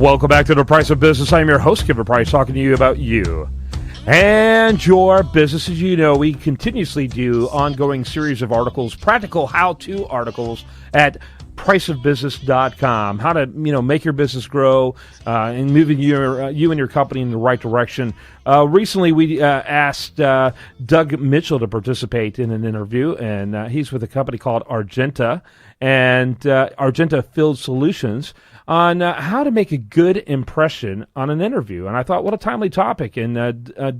Welcome back to The Price of Business. I'm your host, Kevin Price, talking to you about you and your business. As you know, we continuously do ongoing series of articles, practical how-to articles at priceofbusiness.com. How to, make your business grow and moving you and your company in the right direction. Recently, we asked Doug Mitchell to participate in an interview, and he's with a company called Argenta and Argenta Field Solutions, on how to make a good impression on an interview. And I thought, what a timely topic. And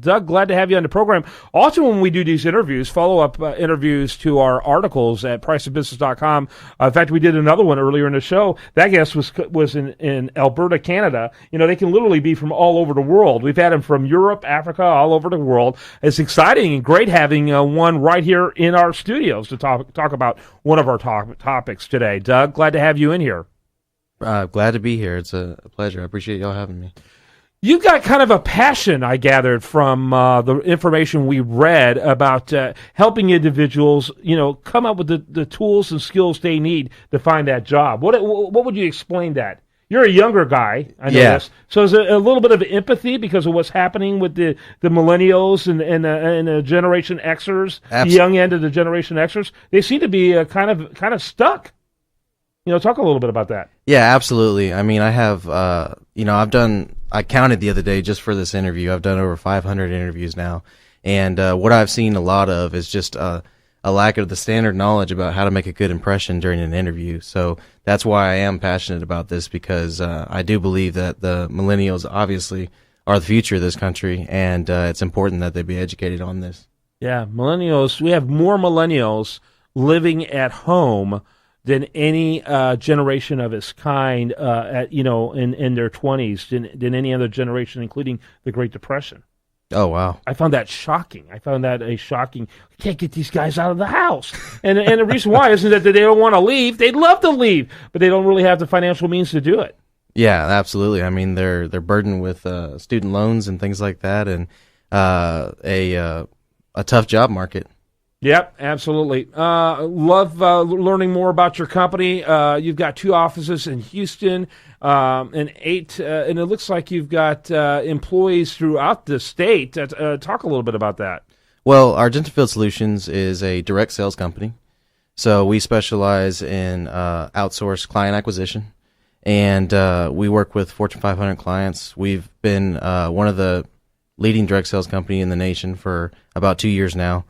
Doug, glad to have you on the program. Also, when we do these interviews, follow-up interviews to our articles at priceofbusiness.com. In fact, we did another one earlier in the show. That guest was in Alberta, Canada. They can literally be from all over the world. We've had them from Europe, Africa, all over the world. It's exciting and great having one right here in our studios to talk about one of our topics today. Doug, glad to have you in here. Glad to be here. It's a pleasure. I appreciate y'all having me. You've got kind of a passion, I gathered, from the information we read about helping individuals, come up with the tools and skills they need to find that job. What would you explain that? You're a younger guy, I know this. So is it a little bit of empathy because of what's happening with the millennials and the Generation Xers, the young end of the Generation Xers? They seem to be kind of stuck. Talk a little bit about that. Yeah, absolutely. I mean, I have, I counted the other day just for this interview. I've done over 500 interviews now. And what I've seen a lot of is just a lack of the standard knowledge about how to make a good impression during an interview. So that's why I am passionate about this, because I do believe that the millennials obviously are the future of this country, and it's important that they be educated on this. Yeah, millennials, we have more millennials living at home than any generation of its kind, in their 20s, than any other generation, including the Great Depression. Oh, wow. I found that shocking. Can't get these guys out of the house. And the reason why isn't that they don't want to leave. They'd love to leave, but they don't really have the financial means to do it. Yeah, absolutely. I mean, they're burdened with student loans and things like that, and a tough job market. Yep, absolutely. Love learning more about your company. You've got 2 offices in Houston and 8, and it looks like you've got employees throughout the state. Talk a little bit about that. Well, Argenta Field Solutions is a direct sales company, so we specialize in outsourced client acquisition, and we work with Fortune 500 clients. We've been one of the leading direct sales company in the nation for about 2 years now,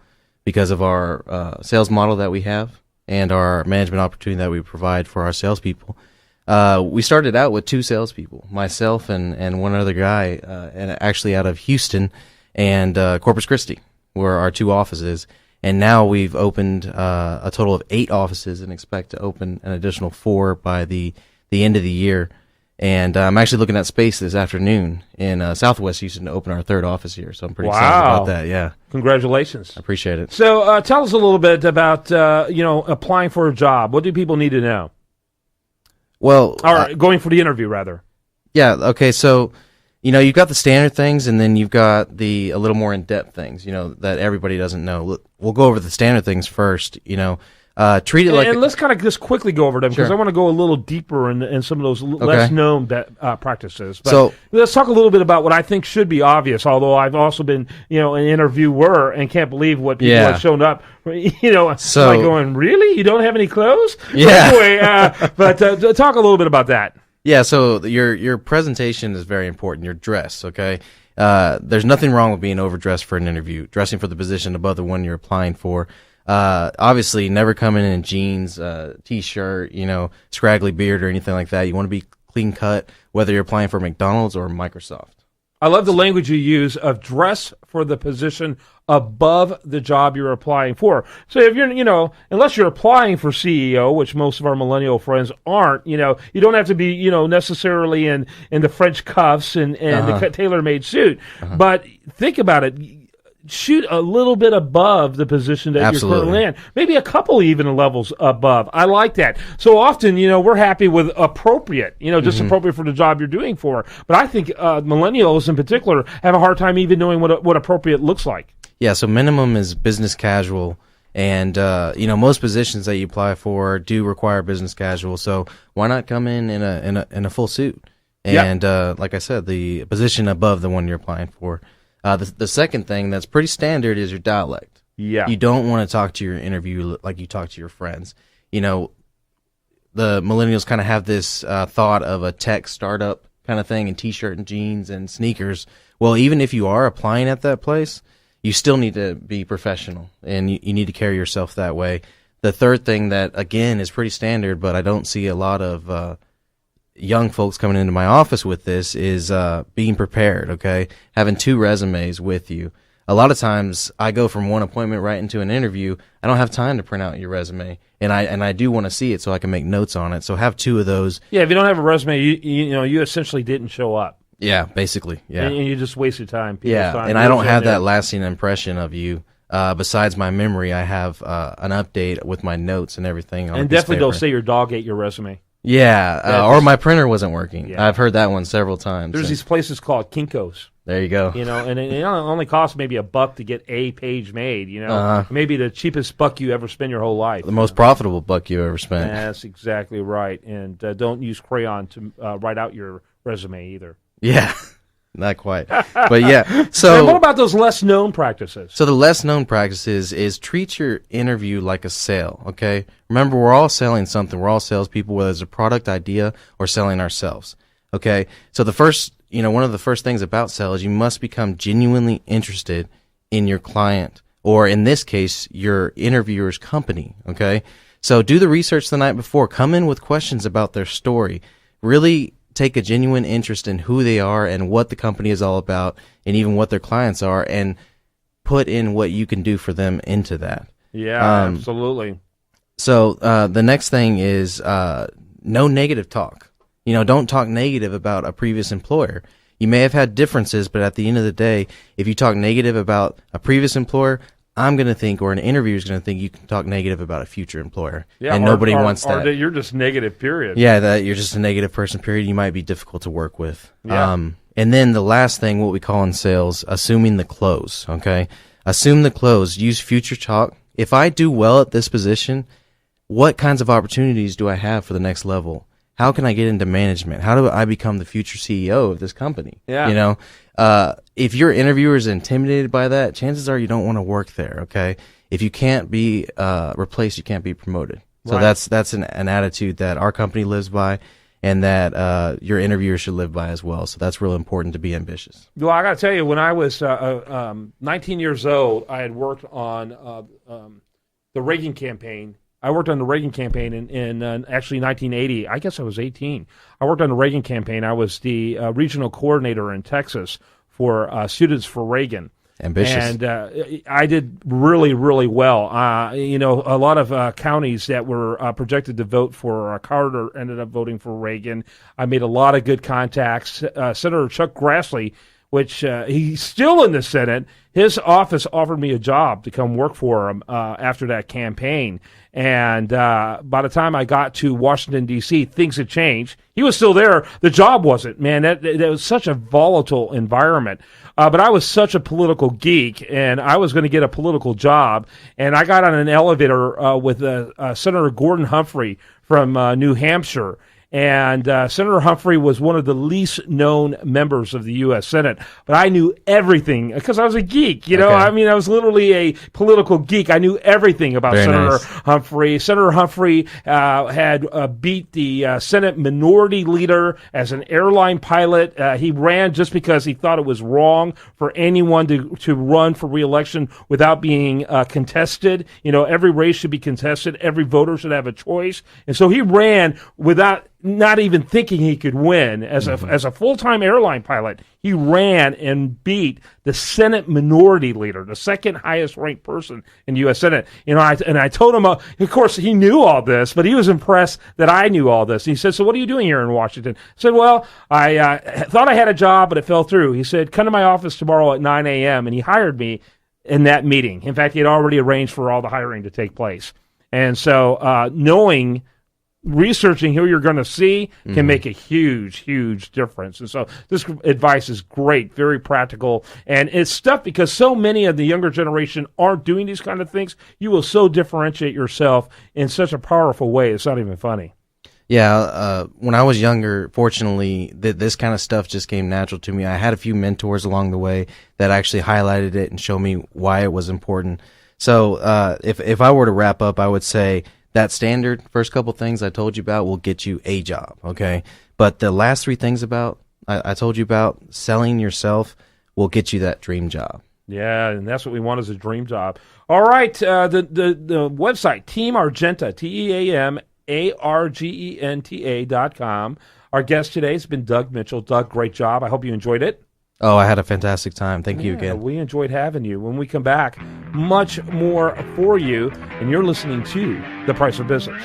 because of our sales model that we have and our management opportunity that we provide for our salespeople. We started out with 2 salespeople, myself and one other guy, and actually out of Houston and Corpus Christi, where our 2 offices. And now we've opened a total of 8 offices and expect to open an additional 4 by the end of the year. And I'm actually looking at space this afternoon in Southwest Houston to open our 3rd office here. So I'm pretty excited about that. Yeah. Congratulations. I appreciate it. So tell us a little bit about, applying for a job. What do people need to know? Well, or going for the interview, rather. Yeah. Okay. So, you've got the standard things, and then you've got a little more in-depth things, that everybody doesn't know. We'll go over the standard things first, treat it like... And let's kind of just quickly go over them, because I want to go a little deeper in some of those less known practices. But so let's talk a little bit about what I think should be obvious, although I've also been, an interviewer and can't believe what people have shown up. So, like going, really? You don't have any clothes? Yeah. Anyway, but talk a little bit about that. Yeah, so your presentation is very important, your dress, okay? There's nothing wrong with being overdressed for an interview, dressing for the position above the one you're applying for. Obviously never come in jeans, t-shirt, scraggly beard or anything like that. You want to be clean cut, whether you're applying for McDonald's or Microsoft. I love the language you use of dress for the position above the job you're applying for. So if you're, unless you're applying for CEO, which most of our millennial friends aren't, you don't have to be, necessarily in the French cuffs and the tailor-made suit. But think about it. Shoot a little bit above the position that you're currently in. Maybe a couple even levels above. I like that. So often, we're happy with appropriate, just appropriate for the job you're doing for. But I think millennials in particular have a hard time even knowing what appropriate looks like. Yeah, so minimum is business casual. And, most positions that you apply for do require business casual. So why not come in a full suit? And like I said, the position above the one you're applying for. The second thing that's pretty standard is your dialect. Yeah. You don't want to talk to your interview like you talk to your friends. You know, the millennials kind of have this thought of a tech startup kind of thing, and T-shirt and jeans and sneakers. Well, even if you are applying at that place, you still need to be professional, and you need to carry yourself that way. The third thing that, again, is pretty standard, but I don't see a lot of young folks coming into my office with this, is being prepared, okay? Having 2 resumes with you. A lot of times I go from one appointment right into an interview. I don't have time to print out your resume, and I do want to see it so I can make notes on it. So have 2 of those. Yeah, if you don't have a resume, you essentially didn't show up. Yeah, basically. Yeah. And you just wasted time. Yeah, and I don't have that lasting impression of you. Besides my memory, I have an update with my notes and everything. And definitely don't say your dog ate your resume. Yeah, or my printer wasn't working. Yeah. I've heard that one several times. There's these places called Kinko's. There you go. And it only costs maybe $1 to get a page made. Maybe the cheapest buck you ever spend your whole life. The most profitable buck you ever spent. That's exactly right. And don't use crayon to write out your resume either. Yeah, not quite. But yeah. So and what about those less known practices? So the less known practices is treat your interview like a sale. Okay. Remember, we're all selling something. We're all salespeople, whether it's a product idea or selling ourselves. Okay. So one of the first things about sales, you must become genuinely interested in your client, or in this case, your interviewer's company. Okay. So do the research the night before. Come in with questions about their story. Really take a genuine interest in who they are and what the company is all about, and even what their clients are, and put in what you can do for them into that. Yeah, absolutely. So the next thing is no negative talk. Don't talk negative about a previous employer. You may have had differences, but at the end of the day, if you talk negative about a previous employer, I'm going to think, or an interviewer is going to think, you can talk negative about a future employer. Yeah, and nobody wants that. Or that you're just negative, period. Yeah, that you're just a negative person, period. You might be difficult to work with. Yeah. And then the last thing, what we call in sales, assuming the close, okay? Assume the close. Use future talk. If I do well at this position, what kinds of opportunities do I have for the next level? How can I get into management? How do I become the future CEO of this company? Yeah. If your interviewer is intimidated by that, chances are you don't want to work there, okay? If you can't be replaced, you can't be promoted. So Right. that's an attitude that our company lives by, and that your interviewer should live by as well. So that's real important, to be ambitious. Well, I got to tell you, when I was 19 years old, I had worked on the Reagan campaign. I worked on the Reagan campaign in actually 1980. I guess I was 18. I worked on the Reagan campaign. I was the regional coordinator in Texas for Students for Reagan. Ambitious. And I did really, really well. A lot of counties that were projected to vote for Carter ended up voting for Reagan. I made a lot of good contacts. Senator Chuck Grassley, which he's still in the Senate, his office offered me a job to come work for him after that campaign. And by the time I got to Washington, D.C., things had changed. He was still there. The job wasn't. Man, that was such a volatile environment. But I was such a political geek, and I was going to get a political job. And I got on an elevator with Senator Gordon Humphrey from New Hampshire. And Senator Humphrey was one of the least known members of the U.S. Senate. But I knew everything because I was a geek. Okay. I mean, I was literally a political geek. I knew everything about Very Senator nice. Humphrey. Senator Humphrey had beat the Senate minority leader as an airline pilot. He ran just because he thought it was wrong for anyone to run for re-election without being contested. Every race should be contested. Every voter should have a choice. And so he ran without not even thinking he could win as a full-time airline pilot. He ran and beat the Senate minority leader, the second highest ranked person in the U.S. Senate. I told him, of course, he knew all this, but he was impressed that I knew all this. And he said, "So what are you doing here in Washington?" I said, "Well, I thought I had a job, but it fell through." He said, "Come to my office tomorrow at 9 a.m." And he hired me in that meeting. In fact, he had already arranged for all the hiring to take place. And so researching who you're going to see can make a huge, huge difference. And so this advice is great, very practical, and it's stuff because so many of the younger generation aren't doing these kind of things. You will so differentiate yourself in such a powerful way. It's not even funny. Yeah, when I was younger, fortunately, this kind of stuff just came natural to me. I had a few mentors along the way that actually highlighted it and showed me why it was important. So if I were to wrap up, I would say that standard first couple things I told you about will get you a job, okay? But the last three things I told you about, selling yourself will get you that dream job. Yeah, and that's what we want as a dream job. All right, the website, Team Argenta, TeamArgenta.com. Our guest today has been Doug Mitchell. Doug, great job. I hope you enjoyed it. Oh, I had a fantastic time. Thank you again. We enjoyed having you. When we come back, much more for you, and you're listening to The Price of Business.